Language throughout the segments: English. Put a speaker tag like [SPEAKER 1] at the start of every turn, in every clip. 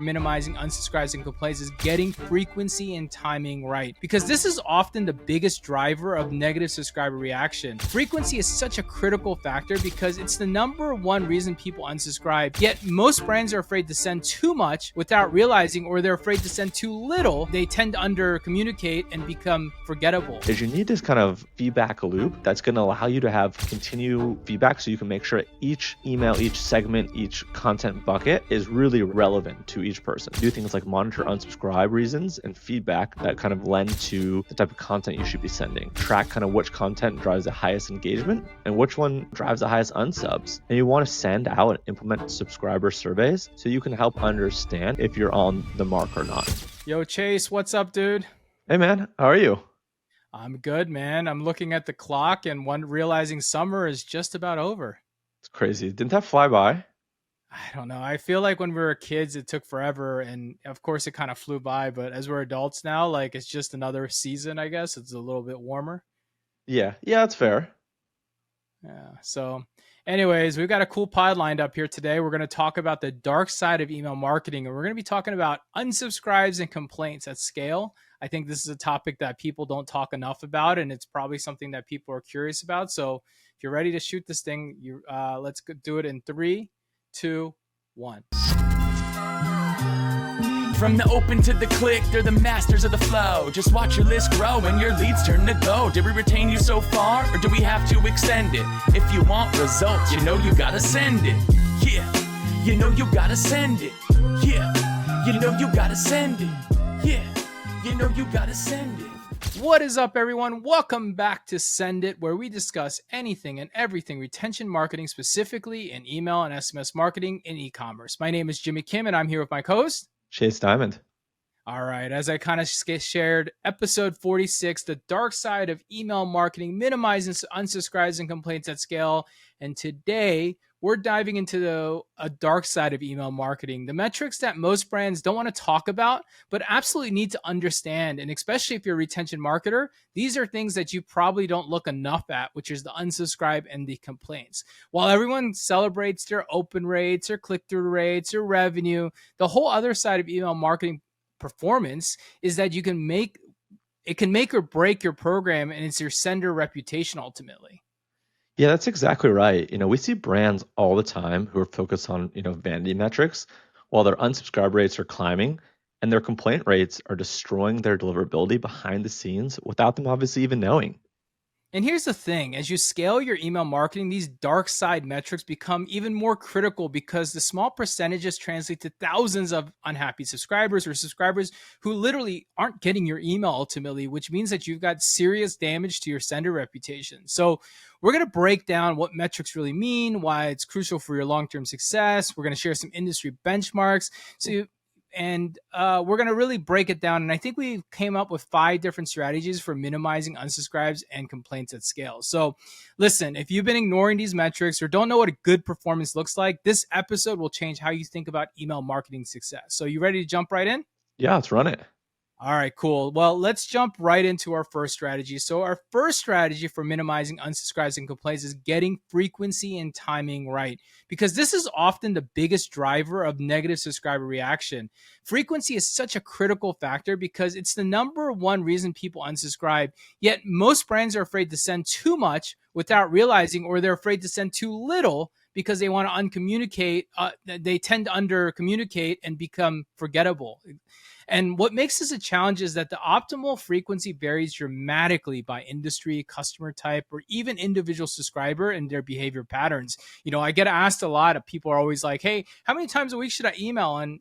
[SPEAKER 1] minimizing unsubscribes and complaints is getting frequency and timing right, because this is often the biggest driver of negative subscriber reaction. Frequency is such a critical factor because it's the number one reason people unsubscribe, yet most brands are afraid to send too much without realizing, or they're afraid to send too little. They tend to under communicate and become forgettable.
[SPEAKER 2] Is you need this kind of feedback loop that's going to allow you to have continued feedback, so you can make sure each email, each segment, each content bucket is really relevant to each person. Do things like monitor unsubscribe reasons and feedback that kind of lend to the type of content you should be sending. Track kind of which content drives the highest engagement and which one drives the highest unsubs. And you want to send out and implement subscriber surveys so you can help understand if you're on the mark or not.
[SPEAKER 1] Yo, Chase, what's up, dude?
[SPEAKER 2] Hey man, how are you?
[SPEAKER 1] I'm good, man. I'm looking at the clock and realizing summer is just about over.
[SPEAKER 2] It's crazy. Didn't that fly by?
[SPEAKER 1] I don't know. I feel like when we were kids, it took forever. And of course, it kind of flew by. But as we're adults now, like it's just another season, I guess. It's a little bit warmer.
[SPEAKER 2] Yeah, that's fair.
[SPEAKER 1] Yeah. So anyways, we've got a cool pod lined up here today. We're going to talk about the dark side of email marketing. And we're going to be talking about unsubscribes and complaints at scale. I think this is a topic that people don't talk enough about. And it's probably something that people are curious about. So if you're ready to shoot this thing, let's do it in 3, 2, 1.
[SPEAKER 3] From the open to the click, they're the masters of the flow. Just watch your list grow and your leads turn to go. Did we retain you so far, or do we have to extend it? If you want results, you know you gotta send it. Yeah, you know you gotta send it. Yeah, you know you gotta send it. Yeah, you know you gotta send it.
[SPEAKER 1] What is up, everyone? Welcome back to Send It, where we discuss anything and everything retention marketing, specifically in email and SMS marketing in e-commerce. My name is Jimmy Kim, and I'm here with my co-host,
[SPEAKER 2] Chase Dimond.
[SPEAKER 1] All right, as I kind of shared, episode 46, the dark side of email marketing, minimizing unsubscribes and complaints at scale. And today, we're diving into a dark side of email marketing, the metrics that most brands don't want to talk about, but absolutely need to understand. And especially if you're a retention marketer, these are things that you probably don't look enough at, which is the unsubscribe and the complaints. While everyone celebrates their open rates, their click-through rates, their revenue, the whole other side of email marketing performance is that it can make or break your program, and it's your sender reputation ultimately.
[SPEAKER 2] Yeah, that's exactly right. We see brands all the time who are focused on, vanity metrics, while their unsubscribe rates are climbing and their complaint rates are destroying their deliverability behind the scenes without them obviously even knowing.
[SPEAKER 1] And here's the thing, as you scale your email marketing, these dark side metrics become even more critical because the small percentages translate to thousands of unhappy subscribers or subscribers who literally aren't getting your email ultimately, which means that you've got serious damage to your sender reputation. So we're going to break down what metrics really mean, why it's crucial for your long-term success. We're going to share some industry benchmarks. We're going to really break it down. And I think we came up with 5 different strategies for minimizing unsubscribes and complaints at scale. So listen, if you've been ignoring these metrics or don't know what a good performance looks like, this episode will change how you think about email marketing success. So you ready to jump right in?
[SPEAKER 2] Yeah, let's run it.
[SPEAKER 1] All right, cool. Well, let's jump right into our first strategy. So our first strategy for minimizing unsubscribes and complaints is getting frequency and timing right, because this is often the biggest driver of negative subscriber reaction. Frequency is such a critical factor because it's the number one reason people unsubscribe, yet most brands are afraid to send too much without realizing, or they're afraid to send too little because they want to uncommunicate. They tend to under communicate and become forgettable. And what makes this a challenge is that the optimal frequency varies dramatically by industry, customer type, or even individual subscriber and their behavior patterns. I get asked a lot of people are always like, hey, how many times a week should I email? And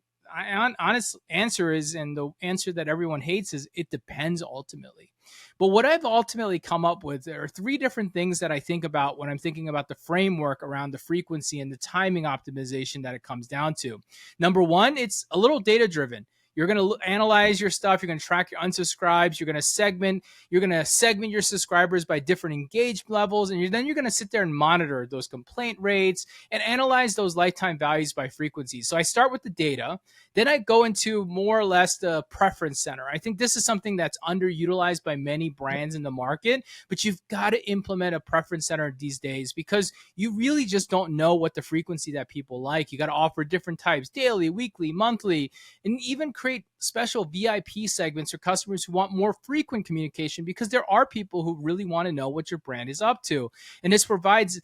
[SPEAKER 1] honest answer is, and the answer that everyone hates is, it depends ultimately. But what I've ultimately come up with, there are 3 different things that I think about when I'm thinking about the framework around the frequency and the timing optimization that it comes down to. Number 1, it's a little data driven. You're going to analyze your stuff. You're going to track your unsubscribes. You're going to segment. You're going to segment your subscribers by different engagement levels, and then you're going to sit there and monitor those complaint rates and analyze those lifetime values by frequency. So I start with the data. Then I go into more or less the preference center. I think this is something that's underutilized by many brands in the market, but you've got to implement a preference center these days because you really just don't know what the frequency that people like. You got to offer different types: daily, weekly, monthly, and even create special VIP segments for customers who want more frequent communication, because there are people who really want to know what your brand is up to. And this provides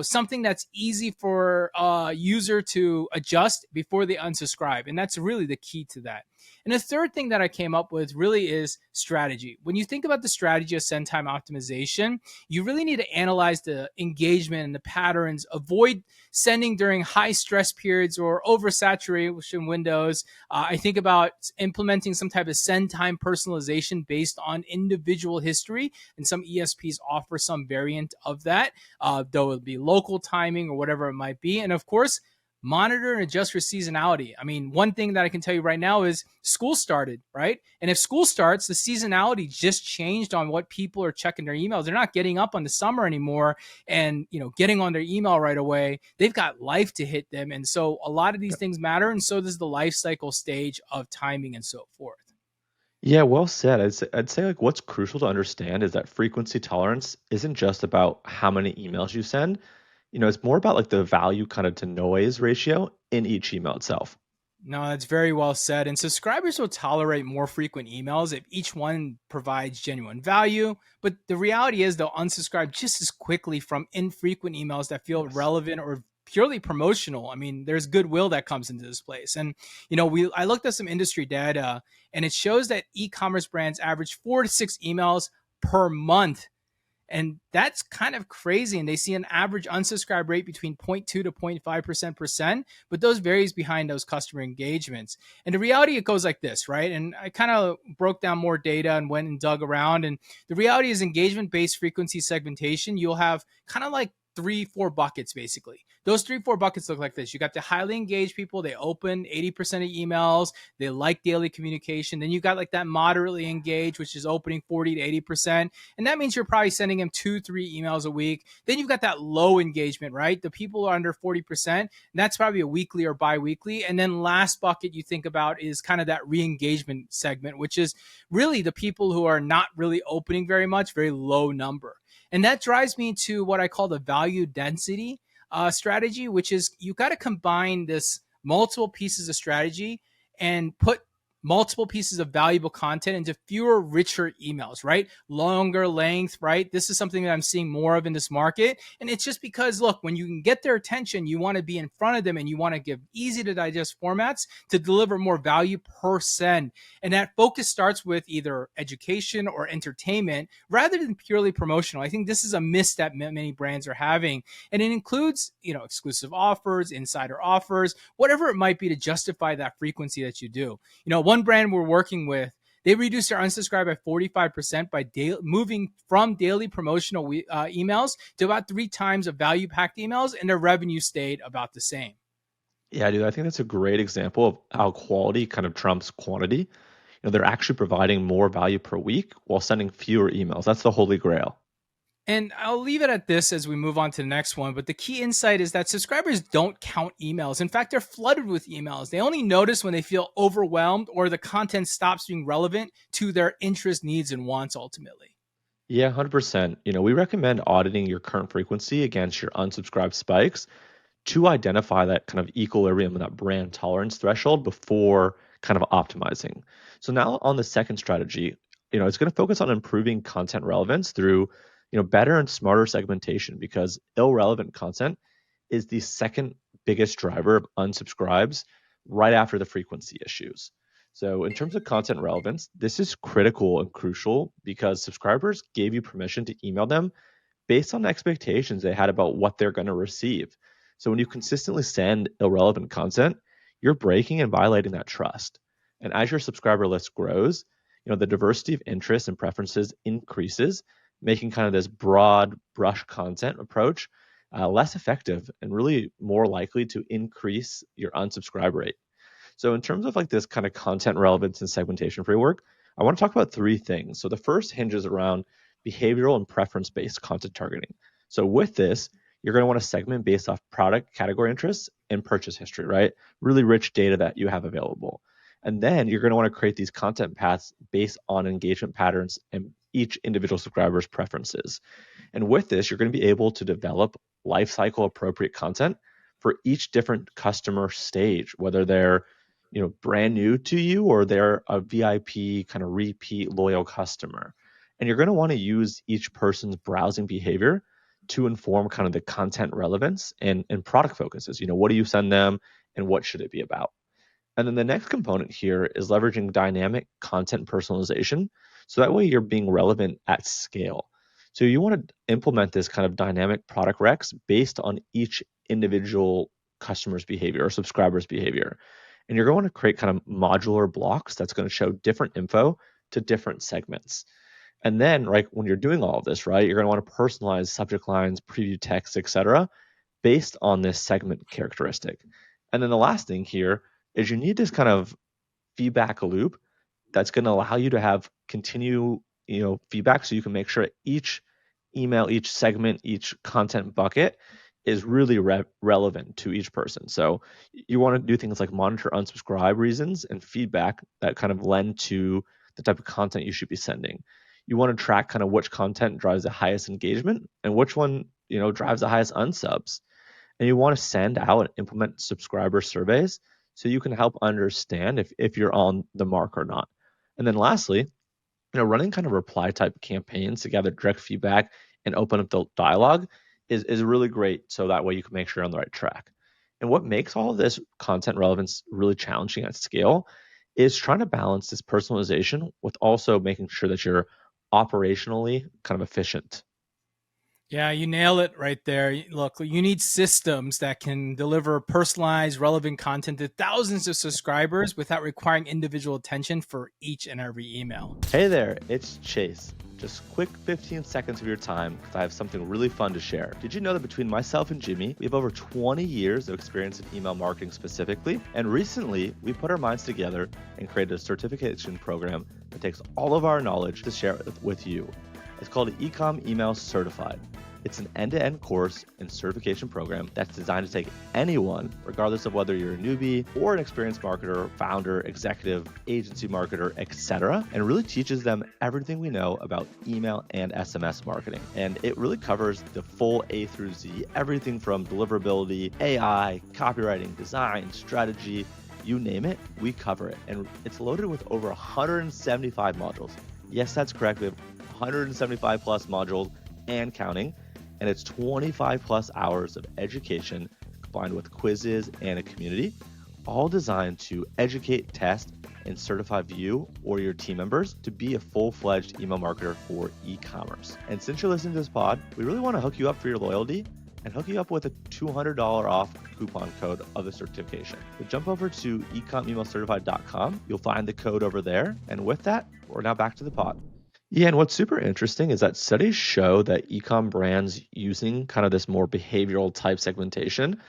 [SPEAKER 1] something that's easy for a user to adjust before they unsubscribe. And that's really the key to that. And the third thing that I came up with really is strategy. When you think about the strategy of send time optimization, you really need to analyze the engagement and the patterns, avoid sending during high stress periods or oversaturation windows. I think about implementing some type of send time personalization based on individual history, and some ESPs offer some variant of that, though it'll be local timing or whatever it might be. And of course, monitor and adjust for seasonality. I mean, one thing that I can tell you right now is school started, right? And if school starts, the seasonality just changed on what people are checking their emails. They're not getting up on the summer anymore and, getting on their email right away. They've got life to hit them. And so a lot of these things matter. And so does the life cycle stage of timing and so forth.
[SPEAKER 2] Yeah, well said. I'd say like what's crucial to understand is that frequency tolerance isn't just about how many emails you send. It's more about like the value kind of to noise ratio in each email itself.
[SPEAKER 1] No, that's very well said. And subscribers will tolerate more frequent emails if each one provides genuine value. But the reality is they'll unsubscribe just as quickly from infrequent emails that feel
[SPEAKER 2] Yes.
[SPEAKER 1] relevant or purely promotional. I mean, there's goodwill that comes into this place. And, I looked at some industry data, and it shows that e-commerce brands average 4 to 6 emails per month, and that's kind of crazy. And they see an average unsubscribe rate between 0.2 to 0.5%, but those varies behind those customer engagements. And the reality, it goes like this, right? And I kind of broke down more data and went and dug around. And the reality is engagement-based frequency segmentation, you'll have kind of like 3, 4 buckets, basically. Those 3, 4 buckets look like this. You got the highly engaged people. They open 80% of emails. They like daily communication. Then you got like that moderately engaged, which is opening 40 to 80%. And that means you're probably sending them 2, 3 emails a week. Then you've got that low engagement, right? The people are under 40%. And that's probably a weekly or bi-weekly. And then last bucket you think about is kind of that re-engagement segment, which is really the people who are not really opening very much, very low number. And that drives me to what I call the value density strategy, which is you got to combine this multiple pieces of strategy and put multiple pieces of valuable content into fewer, richer emails, right? Longer length, right? This is something that I'm seeing more of in this market. And it's just because, look, when you can get their attention, you want to be in front of them and you want to give easy to digest formats to deliver more value per send. And that focus starts with either education or entertainment rather than purely promotional. I think this is a miss that many brands are having. And it includes, exclusive offers, insider offers, whatever it might be to justify that frequency that you do. One brand we're working with, they reduced their unsubscribe by 45% by moving from daily promotional emails to about 3 times of value packed emails, and their revenue stayed about the same.
[SPEAKER 2] Yeah, dude, I think that's a great example of how quality kind of trumps quantity. They're actually providing more value per week while sending fewer emails. That's the holy grail.
[SPEAKER 1] And I'll leave it at this as we move on to the next one. But the key insight is that subscribers don't count emails. In fact, they're flooded with emails. They only notice when they feel overwhelmed or the content stops being relevant to their interest, needs, and wants ultimately.
[SPEAKER 2] Yeah, 100%. We recommend auditing your current frequency against your unsubscribed spikes to identify that kind of equilibrium and that brand tolerance threshold before kind of optimizing. So now on the second strategy, it's going to focus on improving content relevance through, better and smarter segmentation, because irrelevant content is the second biggest driver of unsubscribes right after the frequency issues. So in terms of content relevance, this is critical and crucial because subscribers gave you permission to email them based on expectations they had about what they're going to receive. So when you consistently send irrelevant content, you're breaking and violating that trust. And as your subscriber list grows, the diversity of interests and preferences increases, making kind of this broad brush content approach less effective and really more likely to increase your unsubscribe rate. So in terms of like this kind of content relevance and segmentation framework, I want to talk about three things. So the first hinges around behavioral and preference-based content targeting. So with this, you're going to want to segment based off product category interests and purchase history, right? Really rich data that you have available. And then you're going to want to create these content paths based on engagement patterns and each individual subscriber's preferences. And with this, you're going to be able to develop lifecycle appropriate content for each different customer stage, whether they're brand new to you or they're a VIP kind of repeat loyal customer. And you're going to want to use each person's browsing behavior to inform kind of the content relevance and product focuses. What do you send them and what should it be about? And then the next component here is leveraging dynamic content personalization. So that way you're being relevant at scale. So you want to implement this kind of dynamic product recs based on each individual customer's behavior or subscriber's behavior. And you're going to create kind of modular blocks that's going to show different info to different segments. And then, right, when you're doing all of this, right, you're going to want to personalize subject lines, preview text, etc., based on this segment characteristic. And then the last thing here is you need this kind of feedback loop that's going to allow you to have continue feedback, so you can make sure each email, each segment, each content bucket is really relevant to each person. So you want to do things like monitor unsubscribe reasons and feedback that kind of lend to the type of content you should be sending. You want to track kind of which content drives the highest engagement and which one drives the highest unsubs. And you want to send out and implement subscriber surveys so you can help understand if you're on the mark or not. And then lastly, running kind of reply type campaigns to gather direct feedback and open up the dialogue is really great. So that way you can make sure you're on the right track. And what makes all of this content relevance really challenging at scale is trying to balance this personalization with also making sure that you're operationally kind of efficient.
[SPEAKER 1] Yeah, you nail it right there. Look, you need systems that can deliver personalized, relevant content to thousands of subscribers without requiring individual attention for each and every email.
[SPEAKER 2] Hey there, it's Chase. Just quick 15 seconds of your time because I have something really fun to share. Did you know that between myself and Jimmy, we have over 20 years of experience in email marketing specifically? And recently, we put our minds together and created a certification program that takes all of our knowledge to share it with you. It's called Ecom Email Certified. It's an end-to-end course and certification program that's designed to take anyone, regardless of whether you're a newbie or an experienced marketer, founder, executive, agency marketer, etc., and really teaches them everything we know about email and SMS marketing. And it really covers the full A through Z, everything from deliverability, AI, copywriting, design, strategy, you name it, we cover it. And it's loaded with over 175 modules. Yes, that's correct. We have 175 plus modules and counting, and it's 25 plus hours of education combined with quizzes and a community, all designed to educate, test, and certify you or your team members to be a full-fledged email marketer for e-commerce. And since you're listening to this pod, we really want to hook you up for your loyalty and hook you up with a $200 off coupon code of the certification. So jump over to ecomemailcertified.com. You'll find the code over there. And with that, we're now back to the pod. Yeah, and what's super interesting is that studies show that e-com brands using kind of this more behavioral type segmentation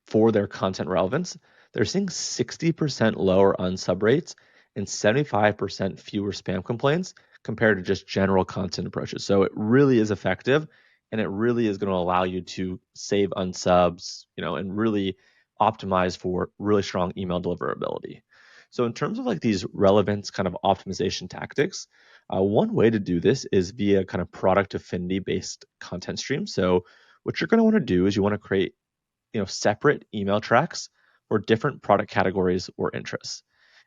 [SPEAKER 2] for their content relevance, they're seeing 60% lower unsub rates and 75% fewer spam complaints compared to just general content approaches. So it really is effective, and it really is going to allow you to save unsubs, and really optimize for really strong email deliverability. So in terms of like these relevance kind of optimization tactics, one way to do this is via kind of product affinity based content stream. So what you're going to want to do is you want to create, separate email tracks for different product categories or interests.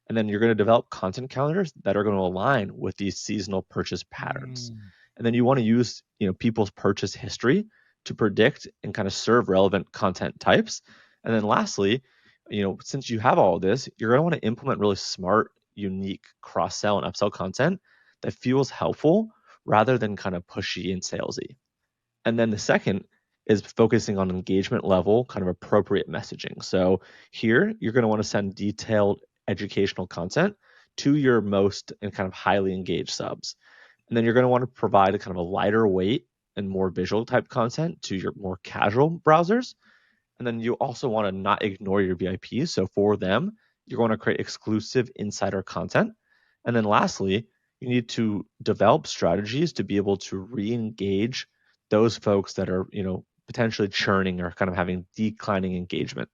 [SPEAKER 2] And then you're going to develop content calendars that are going to align with these seasonal purchase patterns. And then you want to use, people's purchase history to predict and kind of serve relevant content types. And then lastly, since you have all of this, you're going to want to implement really smart, unique cross-sell and upsell content that feels helpful rather than kind of pushy and salesy. And then the second is focusing on engagement level, kind of appropriate messaging. So here, you're going to want to send detailed educational content to your most and kind of highly engaged subs. And then you're going to want to provide a kind of a lighter weight and more visual type content to your more casual browsers. And then you also want to not ignore your VIPs. So for them, you're going to create exclusive insider content. And then lastly, you need to develop strategies to be able to re-engage those folks that are, potentially churning or kind of having declining engagement.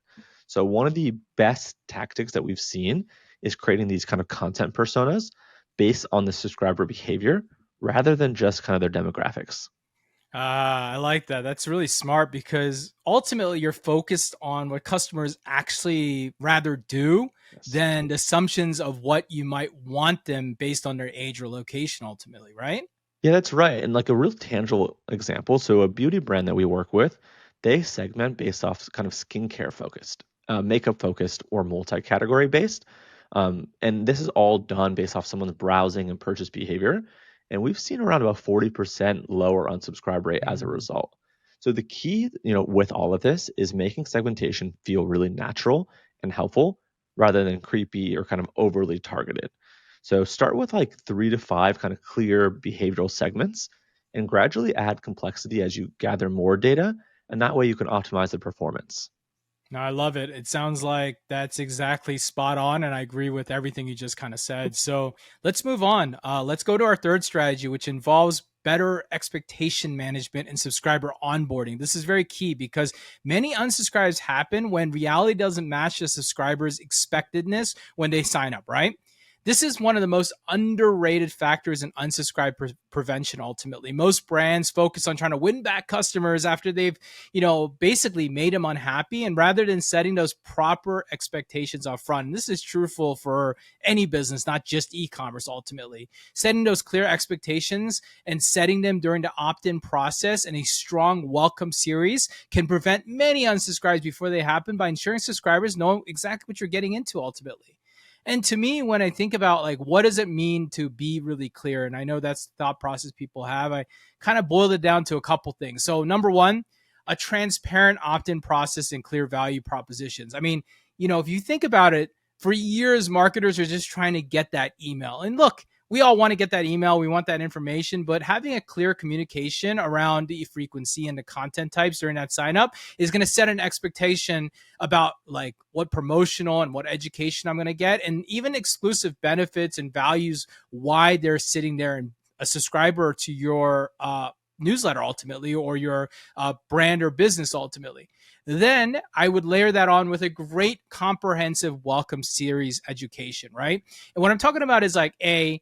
[SPEAKER 2] So one of the best tactics that we've seen is creating these kind of content personas based on the subscriber behavior rather than just kind of their demographics.
[SPEAKER 1] I like that. That's really smart because ultimately you're focused on what customers actually rather do
[SPEAKER 2] Yes.
[SPEAKER 1] than the assumptions of what you might want them based on their age or location ultimately, right?
[SPEAKER 2] Yeah, that's right. And like a real tangible example, so a beauty brand that we work with, they segment based off kind of skincare focused, makeup focused, or multi-category based. And this is all done based off someone's browsing and purchase behavior. And we've seen around about 40% lower unsubscribe rate as a
[SPEAKER 1] Mm.
[SPEAKER 2] result. So the key, with all of this is making segmentation feel really natural and helpful rather than creepy or kind of overly targeted. So start with like 3 to 5 kind of clear behavioral segments and gradually add complexity as you gather more data. And that way you can optimize the performance.
[SPEAKER 1] No, I love it. It sounds like that's exactly spot on. And I agree with everything you just kind of said. So let's move on. Let's go to our third strategy, which involves better expectation management and subscriber onboarding. This is very key because many unsubscribes happen when reality doesn't match the subscriber's expectedness when they sign up, right? This is one of the most underrated factors in unsubscribe prevention ultimately. Most brands focus on trying to win back customers after they've, basically made them unhappy, and rather than setting those proper expectations up front. And this is truthful for any business, not just e-commerce ultimately. Setting those clear expectations and setting them during the opt-in process and a strong welcome series can prevent many unsubscribes before they happen by ensuring subscribers know exactly what you're getting into ultimately. And to me, when I think about like what does it mean to be really clear, and I know that's the thought process people have, I kind of boiled it down to a couple things. So number one, a transparent opt-in process and clear value propositions. I mean, if you think about it, for years marketers are just trying to get that email. And look, we all want to get that email, we want that information, but having a clear communication around the frequency and the content types during that sign up is going to set an expectation about like what promotional and what education I'm going to get, and even exclusive benefits and values, why they're sitting there and a subscriber to your newsletter ultimately, or your brand or business ultimately. Then I would layer that on with a great comprehensive welcome series education, right? And what I'm talking about is like, I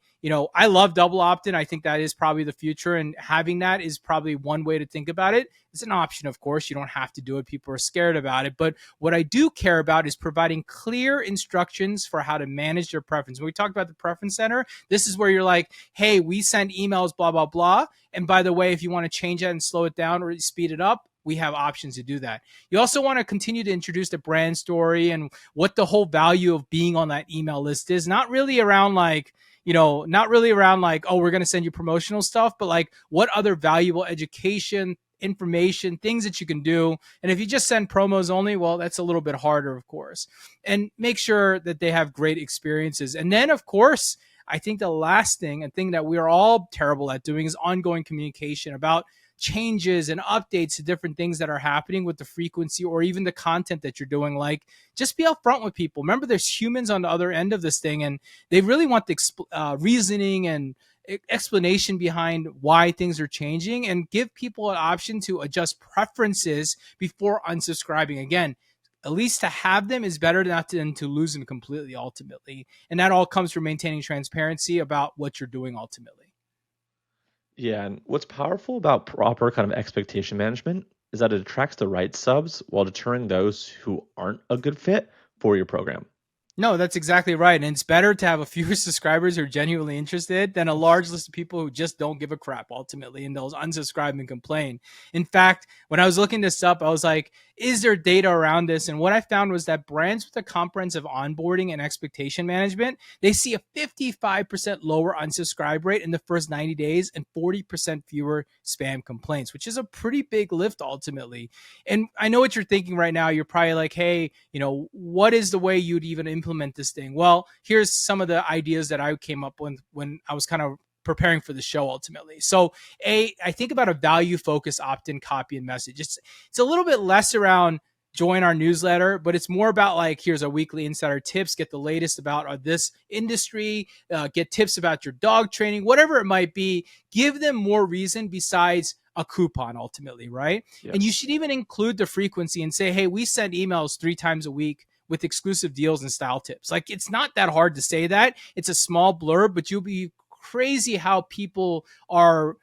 [SPEAKER 1] love double opt-in. I think that is probably the future, and having that is probably one way to think about it. It's an option, of course. You don't have to do it. People are scared about it. But what I do care about is providing clear instructions for how to manage their preference. When we talked about the preference center, this is where you're like, hey, we send emails, blah, blah, blah. And by the way, if you want to change that and slow it down or speed it up, we have options to do that. You also want to continue to introduce the brand story and what the whole value of being on that email list is. Not really around like, oh, we're going to send you promotional stuff, but like what other valuable education, information, things that you can do. And if you just send promos only, well, that's a little bit harder, of course. And make sure that they have great experiences. And then, of course, I think the last thing, and thing that we are all terrible at doing, is ongoing communication about changes and updates to different things that are happening with the frequency or even the content that you're doing. Like, just be upfront with people. Remember, there's humans on the other end of this thing, and they really want the reasoning and explanation behind why things are changing, and give people an option to adjust preferences before unsubscribing. Again, at least to have them is better than to lose them completely ultimately. And that all comes from maintaining transparency about what you're doing ultimately.
[SPEAKER 2] Yeah, and what's powerful about proper kind of expectation management is that it attracts the right subs while deterring those who aren't a good fit for your program.
[SPEAKER 1] No, that's exactly right. And it's better to have a few subscribers who are genuinely interested than a large list of people who just don't give a crap ultimately, and they'll unsubscribe and complain. In fact, when I was looking this up, I was like, is there data around this? And what I found was that brands with a comprehensive onboarding and expectation management, they see a 55% lower unsubscribe rate in the first 90 days and 40% fewer spam complaints, which is a pretty big lift ultimately. And I know what you're thinking right now. You're probably like, hey, what is the way you'd even implement this thing? Well, here's some of the ideas that I came up with when I was kind of preparing for the show ultimately. So I think about a value focused opt-in copy and message. It's a little bit less around join our newsletter, but it's more about like, here's our weekly insider tips, get the latest about this industry, get tips about your dog training, whatever it might be. Give them more reason besides a coupon ultimately, right?
[SPEAKER 2] Yes.
[SPEAKER 1] And you should even include the frequency and say, hey, we send emails 3 times a week with exclusive deals and style tips. Like, it's not that hard to say that. It's a small blurb, but you'll be crazy how people are,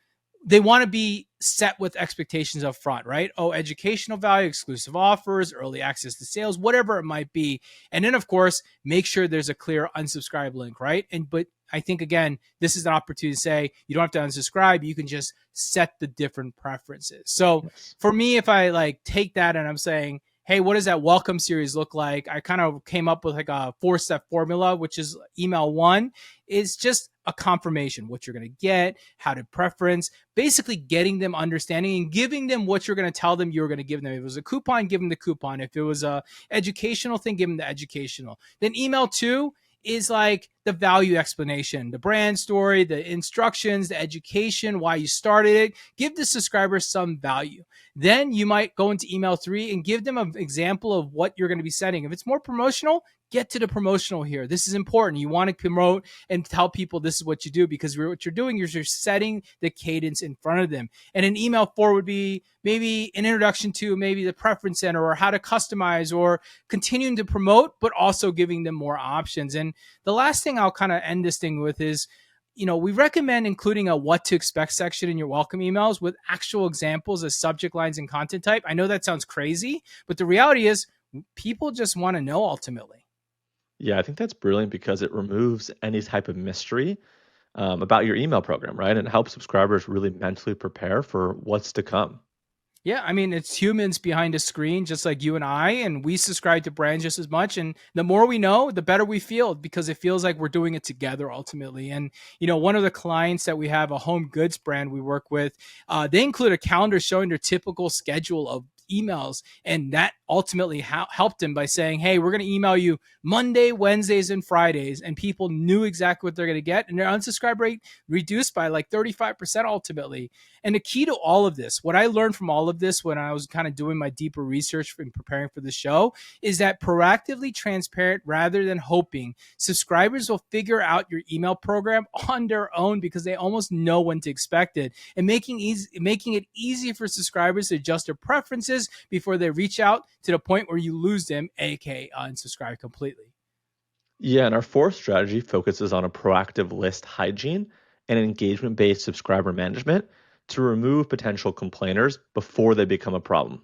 [SPEAKER 1] they want to be set with expectations up front, right? Oh, educational value, exclusive offers, early access to sales, whatever it might be. And then, of course, make sure there's a clear unsubscribe link, right? But I think, again, this is an opportunity to say you don't have to unsubscribe. You can just set the different preferences. So for me, if I like take that and I'm saying, hey, what does that welcome series look like? I kind of came up with like a 4-step formula, which is email 1 is just a confirmation, what you're going to get, how to preference, basically getting them understanding and giving them what you're going to tell them you're going to give them. If it was a coupon, give them the coupon. If it was a educational thing, give them the educational. Then email 2 is like the value explanation, the brand story, the instructions, the education, why you started it. Give the subscribers some value. Then you might go into email 3 and give them an example of what you're going to be sending. If it's more promotional, get to the promotional here. This is important. You want to promote and tell people this is what you do, because what you're doing is you're setting the cadence in front of them. And an email 4 would be maybe an introduction to maybe the preference center or how to customize or continuing to promote, but also giving them more options. And the last thing I'll kind of end this thing with is, we recommend including a what to expect section in your welcome emails with actual examples of subject lines and content type. I know that sounds crazy, but the reality is people just want to know ultimately.
[SPEAKER 2] Yeah, I think that's brilliant because it removes any type of mystery about your email program, right? And helps subscribers really mentally prepare for what's to come.
[SPEAKER 1] Yeah, I mean, it's humans behind a screen, just like you and I, and we subscribe to brands just as much. And the more we know, the better we feel, because it feels like we're doing it together ultimately. And, one of the clients that we have, a home goods brand we work with, they include a calendar showing their typical schedule of emails. And that ultimately helped them by saying, hey, we're going to email you Monday, Wednesdays, and Fridays. And people knew exactly what they're going to get. And their unsubscribe rate reduced by like 35% ultimately. And the key to all of this, what I learned from all of this when I was kind of doing my deeper research and preparing for the show, is that proactively transparent rather than hoping. Subscribers will figure out your email program on their own because they almost know when to expect it, and making it easy for subscribers to adjust their preferences before they reach out to the point where you lose them, aka unsubscribe completely.
[SPEAKER 2] Yeah, and our fourth strategy focuses on a proactive list hygiene and engagement-based subscriber management to remove potential complainers before they become a problem.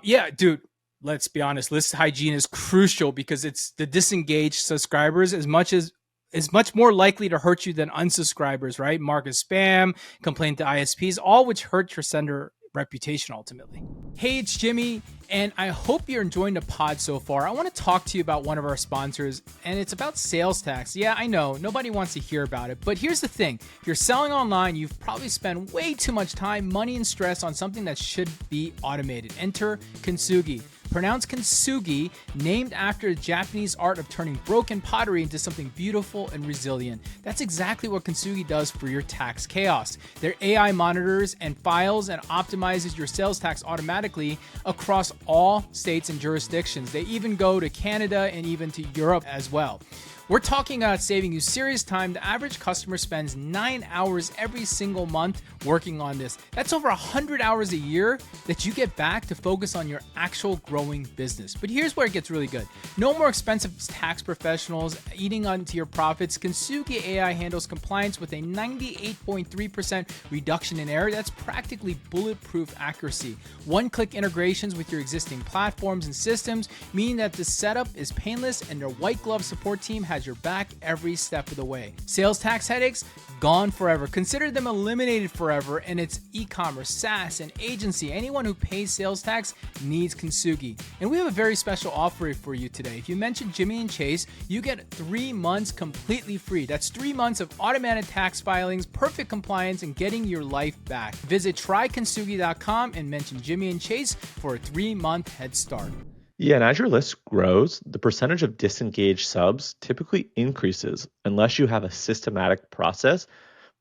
[SPEAKER 1] Yeah, dude, let's be honest. List hygiene is crucial because it's the disengaged subscribers is much more likely to hurt you than unsubscribers, right? Mark as spam, complain to ISPs, all which hurt your sender reputation ultimately. Hey, it's Jimmy, and I hope you're enjoying the pod so far. I want to talk to you about one of our sponsors, and it's about sales tax. Yeah, I know, nobody wants to hear about it, but here's the thing. If you're selling online, you've probably spent way too much time, money, and stress on something that should be automated. Enter Kintsugi. Pronounced kintsugi, named after the Japanese art of turning broken pottery into something beautiful and resilient. That's exactly what kintsugi does for your tax chaos. Their AI monitors and files and optimizes your sales tax automatically across all states and jurisdictions. They even go to Canada and even to Europe as well. We're talking about saving you serious time. The average customer spends 9 hours every single month working on this. That's over 100 hours a year that you get back to focus on your actual growing business. But here's where it gets really good. No more expensive tax professionals eating onto your profits. Kintsugi AI handles compliance with a 98.3% reduction in error. That's practically bulletproof accuracy. One-click integrations with your existing platforms and systems, meaning that the setup is painless and their white glove support team has your back every step of the way. Sales tax headaches, gone forever. Consider them eliminated forever, and it's e-commerce, SaaS, and agency. Anyone who pays sales tax needs Kintsugi. And we have a very special offer for you today. If you mention Jimmy and Chase, you get 3 months completely free. That's 3 months of automated tax filings, perfect compliance, and getting your life back. Visit trykintsugi.com and mention Jimmy and Chase for a 3-month head start.
[SPEAKER 2] Yeah, and as your list grows, the percentage of disengaged subs typically increases unless you have a systematic process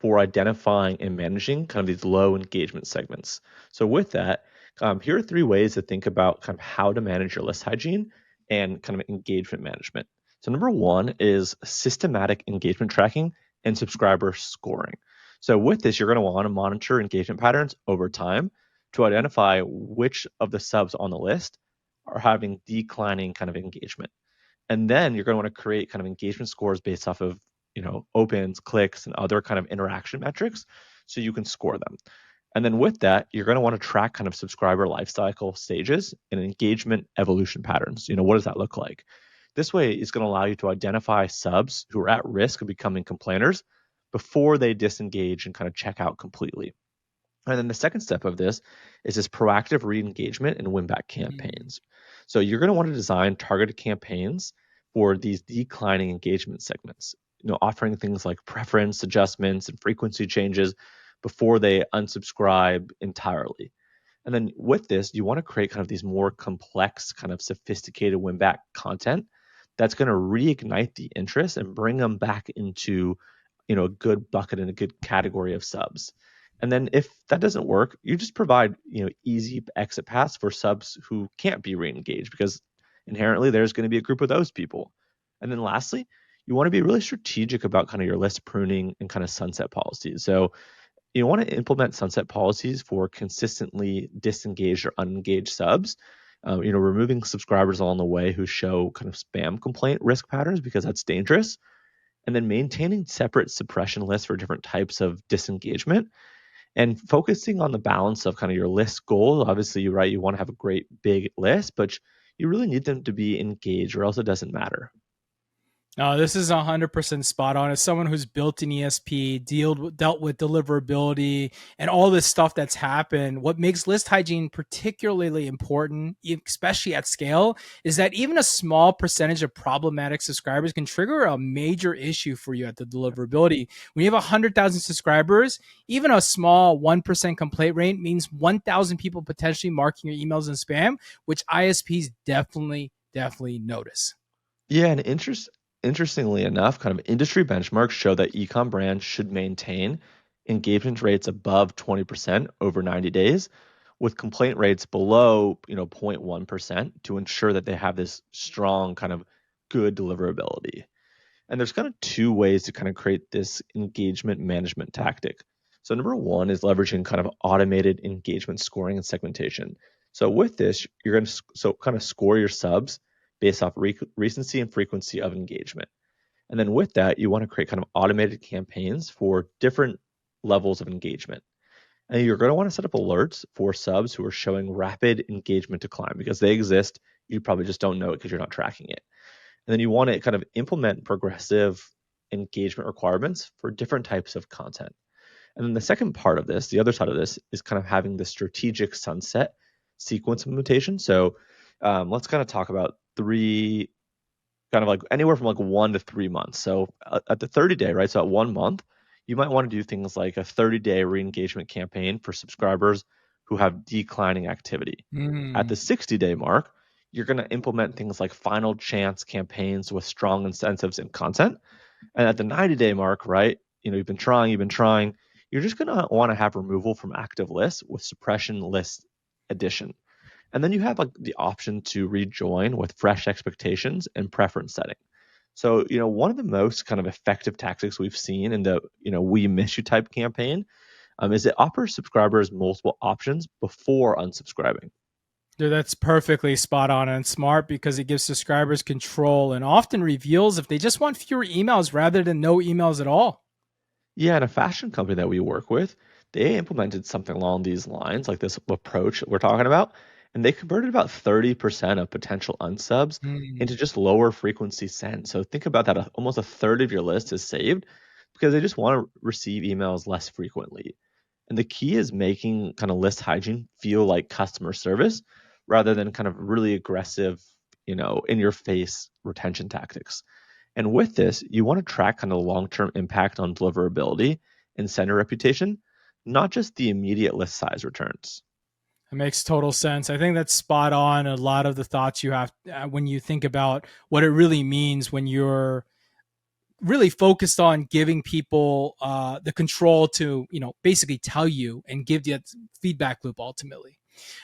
[SPEAKER 2] for identifying and managing kind of these low engagement segments. So with that, Here are 3 ways to think about kind of how to manage your list hygiene and kind of engagement management. So number 1 is systematic engagement tracking and subscriber scoring. So with this, you're going to want to monitor engagement patterns over time to identify which of the subs on the list are having declining kind of engagement. And then you're going to want to create kind of engagement scores based off of, opens, clicks, and other kind of interaction metrics so you can score them. And then with that, you're going to want to track kind of subscriber lifecycle stages and engagement evolution patterns. What does that look like? This way it's going to allow you to identify subs who are at risk of becoming complainers before they disengage and kind of check out completely. And then the second step of this is this proactive re-engagement and win-back campaigns. So you're going to want to design targeted campaigns for these declining engagement segments, offering things like preference adjustments and frequency changes before they unsubscribe entirely. And then with this, you want to create kind of these more complex, kind of sophisticated win-back content that's going to reignite the interest and bring them back into, a good bucket and a good category of subs. And then if that doesn't work, you just provide, easy exit paths for subs who can't be re-engaged, because inherently there's going to be a group of those people. And then lastly, you want to be really strategic about kind of your list pruning and kind of sunset policies. So you want to implement sunset policies for consistently disengaged or unengaged subs, removing subscribers along the way who show kind of spam complaint risk patterns, because that's dangerous. And then maintaining separate suppression lists for different types of disengagement, and focusing on the balance of kind of your list goals. Obviously, you're right, you want to have a great big list, but you really need them to be engaged, or else it doesn't matter.
[SPEAKER 1] This is 100% spot on. As someone who's built an ESP, dealt with deliverability and all this stuff that's happened, what makes list hygiene particularly important, especially at scale, is that even a small percentage of problematic subscribers can trigger a major issue for you at the deliverability. When you have 100,000 subscribers, even a small 1% complaint rate means 1,000 people potentially marking your emails as spam, which ISPs definitely notice.
[SPEAKER 2] Yeah, and interestingly enough, kind of industry benchmarks show that ecom brands should maintain engagement rates above 20% over 90 days, with complaint rates below 0.1% to ensure that they have this strong kind of good deliverability. And there's kind of 2 ways to kind of create this engagement management tactic. So number 1 is leveraging kind of automated engagement scoring and segmentation. So with this, you're going to kind of score your subs based off recency and frequency of engagement. And then with that, you want to create kind of automated campaigns for different levels of engagement. And you're going to want to set up alerts for subs who are showing rapid engagement decline, because they exist. You probably just don't know it because you're not tracking it. And then you want to kind of implement progressive engagement requirements for different types of content. And then the second part of this, the other side of this, is kind of having the strategic sunset sequence implementation. So let's kind of talk about 3, kind of like anywhere from like 1 to 3 months. So at the 30-day, right? So at 1 month, you might want to do things like a 30-day re-engagement campaign for subscribers who have declining activity. At the 60-day mark, you're going to implement things like final chance campaigns with strong incentives and content. And at the 90-day mark, right, you've been trying, you're just going to want to have removal from active lists with suppression list addition. And then you have like the option to rejoin with fresh expectations and preference setting. So, one of the most kind of effective tactics we've seen in the, we miss you type campaign is it offers subscribers multiple options before unsubscribing.
[SPEAKER 1] Dude, that's perfectly spot on and smart, because it gives subscribers control and often reveals if they just want fewer emails rather than no emails at all.
[SPEAKER 2] Yeah, and a fashion company that we work with, they implemented something along these lines, like this approach that we're talking about, and they converted about 30% of potential unsubs into just lower frequency send. So think about that, almost a third of your list is saved because they just want to receive emails less frequently. And the key is making kind of list hygiene feel like customer service rather than kind of really aggressive, in your face retention tactics. And with this, you want to track kind of the long-term impact on deliverability and sender reputation, not just the immediate list size returns.
[SPEAKER 1] It makes total sense. I think that's spot on. A lot of the thoughts you have when you think about what it really means when you're really focused on giving people the control to, basically tell you and give that feedback loop ultimately.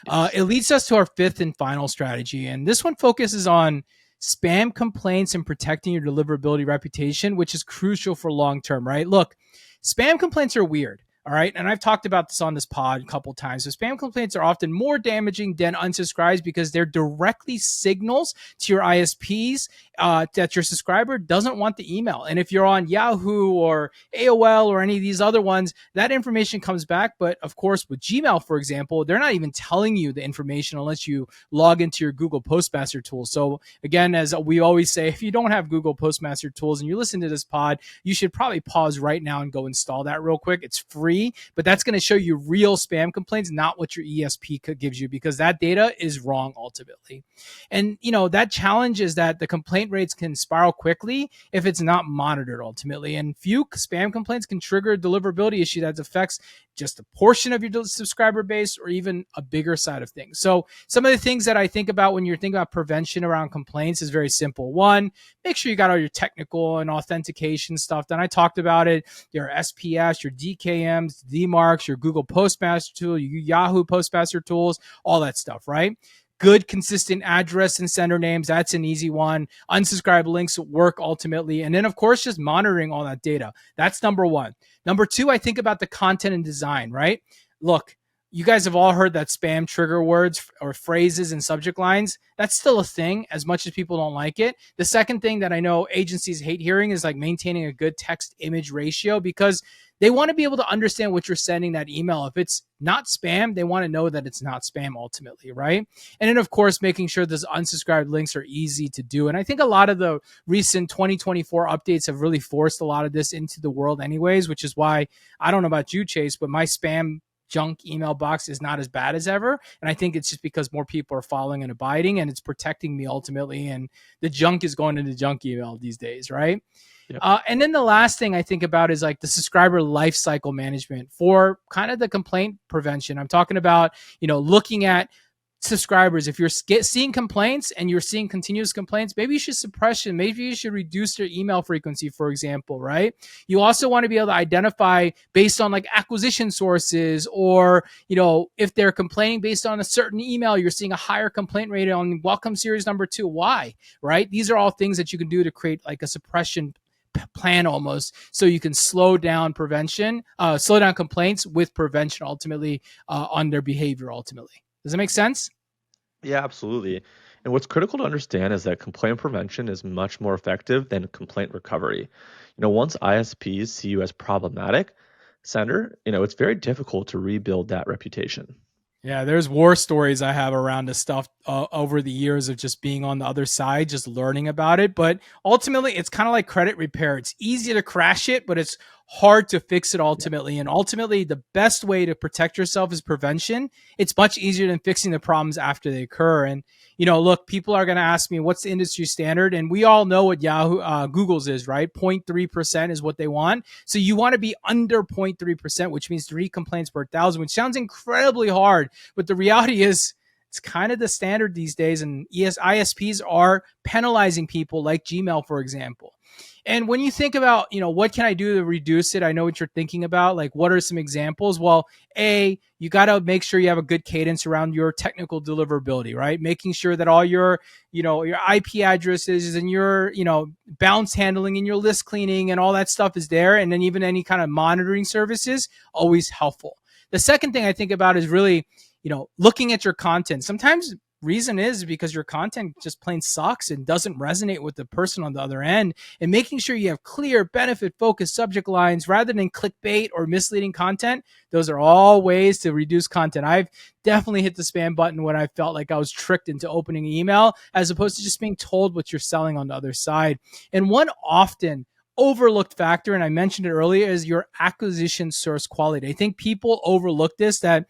[SPEAKER 2] Yes.
[SPEAKER 1] It leads us to our fifth and final strategy. And this one focuses on spam complaints and protecting your deliverability reputation, which is crucial for long term, right? Look, spam complaints are weird. All right. And I've talked about this on this pod a couple times. So spam complaints are often more damaging than unsubscribes because they're directly signals to your ISPs that your subscriber doesn't want the email. And if you're on Yahoo or AOL or any of these other ones, that information comes back. But of course, with Gmail, for example, they're not even telling you the information unless you log into your Google Postmaster tool. So again, as we always say, if you don't have Google Postmaster tools and you listen to this pod, you should probably pause right now and go install that real quick. It's free, but that's going to show you real spam complaints, not what your ESP gives you, because that data is wrong ultimately. And that challenge is that the complaint rates can spiral quickly if it's not monitored ultimately. And few spam complaints can trigger a deliverability issue that affects just a portion of your subscriber base or even a bigger side of things. So some of the things that I think about when you're thinking about prevention around complaints is very simple. One, make sure you got all your technical and authentication stuff done. I talked about it, your SPS, your DKMs, DMARCs, your Google Postmaster tool, your Yahoo Postmaster tools, all that stuff, right? Good, consistent address and sender names. That's an easy one. Unsubscribe links work ultimately. And then, of course, just monitoring all that data. That's number one. Number two, I think about the content and design, right? Look, you guys have all heard that spam trigger words or phrases and subject lines. That's still a thing, as much as people don't like it. The second thing that I know agencies hate hearing is like maintaining a good text image ratio, because they want to be able to understand what you're sending that email. If it's not spam, they want to know that it's not spam ultimately, right? And then, of course, making sure those unsubscribed links are easy to do. And I think a lot of the recent 2024 updates have really forced a lot of this into the world anyways, which is why, I don't know about you, Chase, but my spam junk email box is not as bad as ever. And I think it's just because more people are following and abiding, and it's protecting me ultimately. And the junk is going into junk email these days, right?
[SPEAKER 2] Yep.
[SPEAKER 1] And then the last thing I think about is like the subscriber lifecycle management for kind of the complaint prevention. I'm talking about, looking at subscribers. If you're seeing complaints and you're seeing continuous complaints, maybe you should suppress it. Maybe you should reduce your email frequency, for example, right? You also want to be able to identify based on like acquisition sources, or, if they're complaining based on a certain email, you're seeing a higher complaint rate on welcome series number 2. Why, right? These are all things that you can do to create like a suppression plan almost, so you can slow down complaints with prevention ultimately on their behavior ultimately. Does that make sense?
[SPEAKER 2] Yeah, absolutely. And what's critical to understand is that complaint prevention is much more effective than complaint recovery. Once ISPs see you as problematic sender, it's very difficult to rebuild that reputation.
[SPEAKER 1] Yeah, there's war stories I have around this stuff over the years of just being on the other side, just learning about it. But ultimately, it's kind of like credit repair. It's easy to crash it, but it's hard to fix it ultimately. And ultimately, the best way to protect yourself is prevention. It's much easier than fixing the problems after they occur. And, look, people are going to ask me, what's the industry standard? And we all know what Google's is, right? 0.3% is what they want. So you want to be under 0.3%, which means 3 complaints per 1,000, which sounds incredibly hard. But the reality is, it's kind of the standard these days, and ISPs are penalizing people like Gmail, for example. And when you think about, what can I do to reduce it? I know what you're thinking about. Like, what are some examples? Well, you got to make sure you have a good cadence around your technical deliverability, right? Making sure that all your IP addresses and your, bounce handling and your list cleaning and all that stuff is there. And then even any kind of monitoring services, always helpful. The second thing I think about is really, looking at your content. Sometimes reason is because your content just plain sucks and doesn't resonate with the person on the other end, and making sure you have clear benefit focused subject lines rather than clickbait or misleading content. Those are all ways to reduce content. I've definitely hit the spam button when I felt like I was tricked into opening an email, as opposed to just being told what you're selling on the other side. And one often overlooked factor, and I mentioned it earlier, is your acquisition source quality. I think people overlook this, that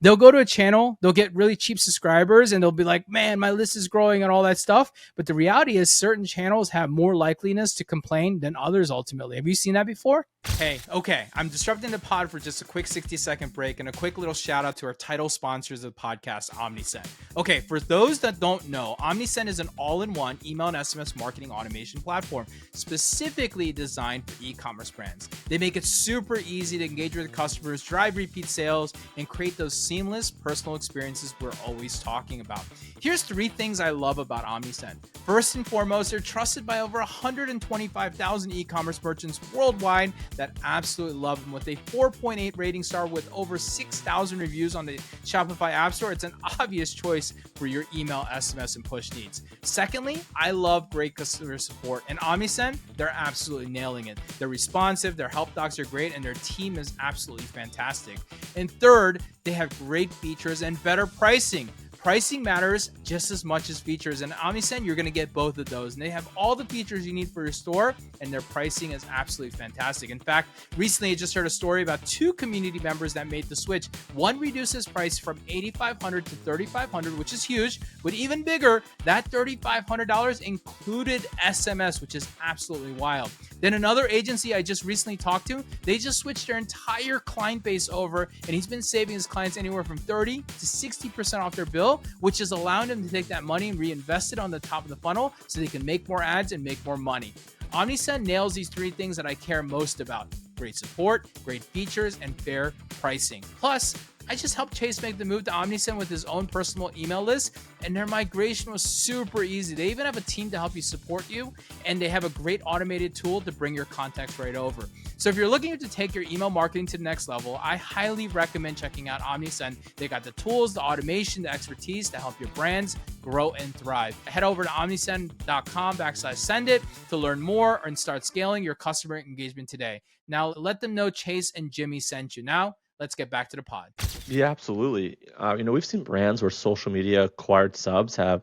[SPEAKER 1] they'll go to a channel, they'll get really cheap subscribers, and they'll be like, man, my list is growing and all that stuff. But the reality is certain channels have more likeliness to complain than others ultimately. Have you seen that before? Hey, okay, I'm disrupting the pod for just a quick 60-second break and a quick little shout out to our title sponsors of the podcast, OmniSend. Okay, for those that don't know, OmniSend is an all-in-one email and SMS marketing automation platform specifically designed for e-commerce brands. They make it super easy to engage with customers, drive repeat sales, and create those seamless personal experiences we're always talking about. Here's 3 things I love about OmniSend. First and foremost, they're trusted by over 125,000 e-commerce merchants worldwide that absolutely love them. With a 4.8 rating star with over 6,000 reviews on the Shopify App Store, it's an obvious choice for your email, SMS, and push needs. Secondly, I love great customer support. And OmniSend, they're absolutely nailing it. They're responsive, their help docs are great, and their team is absolutely fantastic. And third, they have great features and better pricing. Pricing matters just as much as features, and OmniSend, you're going to get both of those. And they have all the features you need for your store, and their pricing is absolutely fantastic. In fact, recently I just heard a story about 2 community members that made the switch. One reduced his price from $8,500 to $3,500, which is huge, but even bigger, that $3,500 included SMS, which is absolutely wild. Then another agency I just recently talked to, they just switched their entire client base over, and he's been saving his clients anywhere from 30 to 60% off their bill, which is allowing them to take that money and reinvest it on the top of the funnel so they can make more ads and make more money. OmniSend nails these 3 things that I care most about: great support, great features, and fair pricing. Plus, I just helped Chase make the move to OmniSend with his own personal email list, and their migration was super easy. They even have a team to help you support you, and they have a great automated tool to bring your contacts right over. So if you're looking to take your email marketing to the next level, I highly recommend checking out OmniSend. They got the tools, the automation, the expertise to help your brands grow and thrive. Head over to omnisend.com/send it to learn more and start scaling your customer engagement today. Now let them know Chase and Jimmy sent you. Now let's get back to the pod.
[SPEAKER 2] Yeah, absolutely. We've seen brands where social media acquired subs have,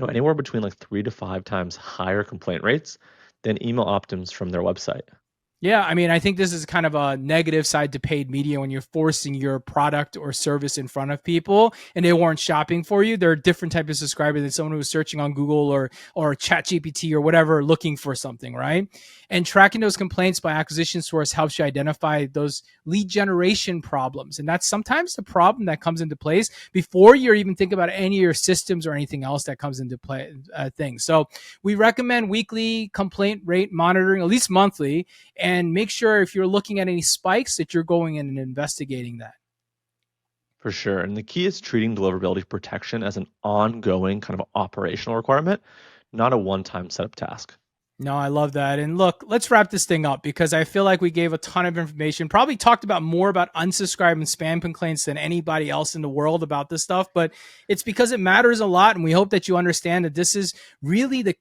[SPEAKER 2] anywhere between like 3 to 5 times higher complaint rates than email opt-ins from their website.
[SPEAKER 1] Yeah, I mean, I think this is kind of a negative side to paid media when you're forcing your product or service in front of people and they weren't shopping for you. They're a different type of subscriber than someone who's searching on Google or ChatGPT or whatever looking for something, right? And tracking those complaints by acquisition source helps you identify those lead generation problems. And that's sometimes the problem that comes into place before you're even thinking about any of your systems or anything else that comes into play things. So we recommend weekly complaint rate monitoring, at least monthly, and make sure if you're looking at any spikes that you're going in and investigating that.
[SPEAKER 2] For sure. And the key is treating deliverability protection as an ongoing kind of operational requirement, not a one-time setup task.
[SPEAKER 1] No, I love that. And look, let's wrap this thing up because I feel like we gave a ton of information, probably talked about more about unsubscribe and spam complaints than anybody else in the world about this stuff, but it's because it matters a lot. And we hope that you understand that this is really the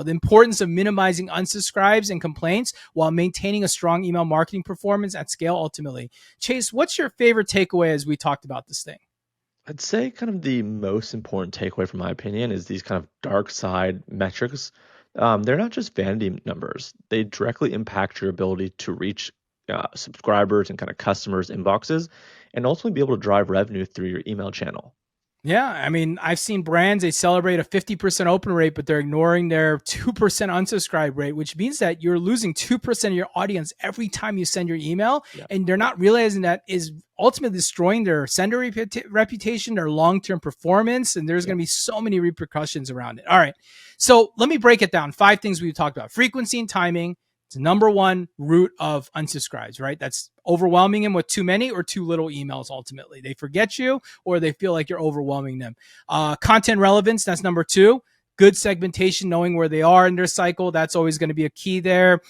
[SPEAKER 1] importance of minimizing unsubscribes and complaints while maintaining a strong email marketing performance at scale ultimately. Chase, what's your favorite takeaway as we talked about this thing?
[SPEAKER 2] I'd say kind of the most important takeaway from my opinion is these kind of dark side metrics. They're not just vanity numbers. They directly impact your ability to reach subscribers and kind of customers' inboxes and ultimately be able to drive revenue through your email channel.
[SPEAKER 1] Yeah, I mean, I've seen brands, they celebrate a 50% open rate, but they're ignoring their 2% unsubscribe rate, which means that you're losing 2% of your audience every time you send your email. Yeah. And they're not realizing that is ultimately destroying their sender reputation, their long-term performance, and there's going to be so many repercussions around it. All right, so let me break it down. 5 things we've talked about. Frequency and timing. It's the number one root of unsubscribes, right? That's overwhelming them with too many or too little emails. Ultimately, they forget you or they feel like you're overwhelming them. Content relevance, that's number 2. Good segmentation, knowing where they are in their cycle. That's always going to be a key there.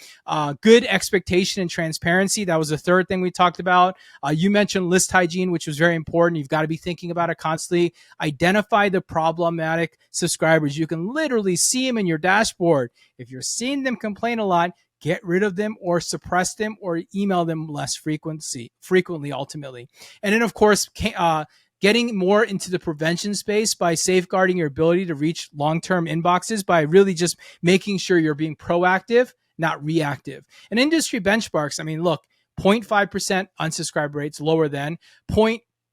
[SPEAKER 1] Good expectation and transparency. That was the 3rd thing we talked about. You mentioned list hygiene, which was very important. You've got to be thinking about it constantly. Identify the problematic subscribers. You can literally see them in your dashboard. If you're seeing them complain a lot, get rid of them or suppress them or email them less frequently ultimately. And then, of course, getting more into the prevention space by safeguarding your ability to reach long-term inboxes by really just making sure you're being proactive, not reactive. And industry benchmarks, I mean, look, 0.5% unsubscribe rates lower than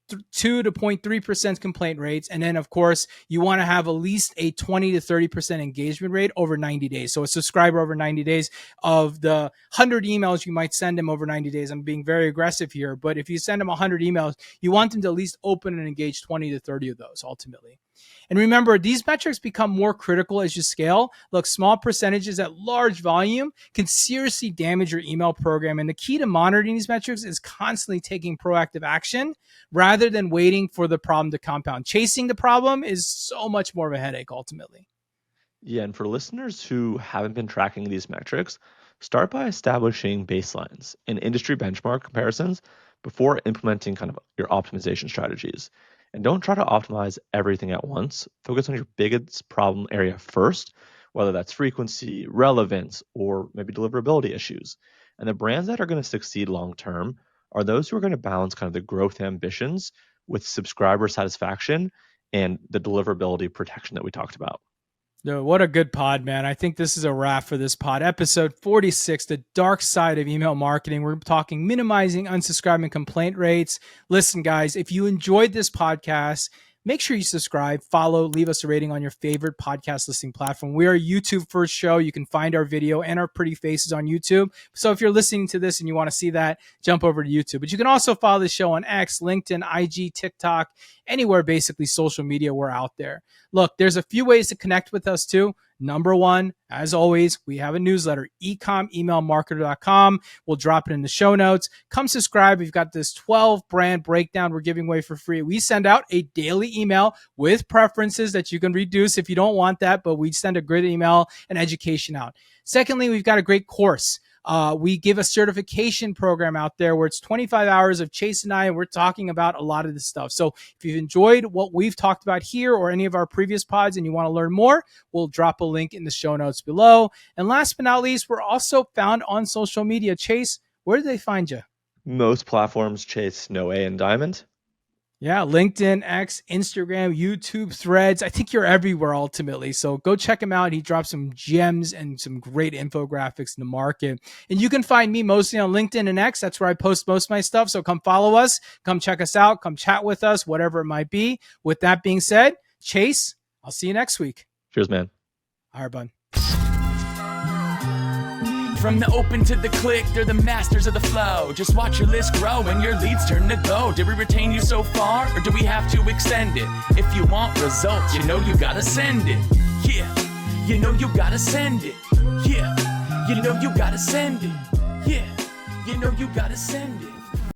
[SPEAKER 1] 0.2 to 0.3% complaint rates. And then, of course, you want to have at least a 20 to 30% engagement rate over 90 days. So a subscriber over 90 days of the 100 emails you might send them over 90 days. I'm being very aggressive here, but if you send them 100 emails, you want them to at least open and engage 20 to 30 of those ultimately. And remember, these metrics become more critical as you scale. Look, small percentages at large volume can seriously damage your email program. And the key to monitoring these metrics is constantly taking proactive action rather than waiting for the problem to compound. Chasing the problem is so much more of a headache ultimately.
[SPEAKER 2] Yeah, and for listeners who haven't been tracking these metrics, start by establishing baselines and industry benchmark comparisons before implementing kind of your optimization strategies. And don't try to optimize everything at once. Focus on your biggest problem area first, whether that's frequency, relevance, or maybe deliverability issues. And the brands that are going to succeed long term are those who are going to balance kind of the growth ambitions with subscriber satisfaction and the deliverability protection that we talked about.
[SPEAKER 1] No, what a good pod, man. I think this is a wrap for this pod. Episode 46, the dark side of email marketing. We're talking minimizing unsubscribe and complaint rates. Listen, guys, if you enjoyed this podcast, make sure you subscribe, follow, leave us a rating on your favorite podcast listening platform. We are a YouTube first show. You can find our video and our pretty faces on YouTube. So if you're listening to this and you want to see that, jump over to YouTube. But you can also follow the show on X, LinkedIn, IG, TikTok, anywhere basically social media, we're out there. Look, there's a few ways to connect with us too. Number one, as always, we have a newsletter, ecomemailmarketer.com. We'll drop it in the show notes. Come subscribe. We've got this 12 brand breakdown we're giving away for free. We send out a daily email with preferences that you can reduce if you don't want that, but we send a great email and education out. Secondly, we've got a great course. We give a certification program out there where it's 25 hours of Chase and I, and we're talking about a lot of this stuff. So if you've enjoyed what we've talked about here or any of our previous pods and you want to learn more, we'll drop a link in the show notes below. And last but not least, we're also found on social media. Chase, where do they find you?
[SPEAKER 2] Most platforms, Chase, No A, and Dimond.
[SPEAKER 1] Yeah, LinkedIn, X, Instagram, YouTube, Threads. I think you're everywhere ultimately. So go check him out. He drops some gems and some great infographics in the market. And you can find me mostly on LinkedIn and X. That's where I post most of my stuff. So come follow us, come check us out, come chat with us, whatever it might be. With that being said, Chase, I'll see you next week.
[SPEAKER 2] Cheers, man.
[SPEAKER 1] All right, bud.
[SPEAKER 3] From the open to the click, they're the masters of the flow. Just watch your list grow and your leads turn to go. Did we retain you so far, or do we have to extend it? If you want results, you know you gotta send it. Yeah, you know you gotta send it. Yeah, you know you gotta send it. Yeah, you know you gotta send it.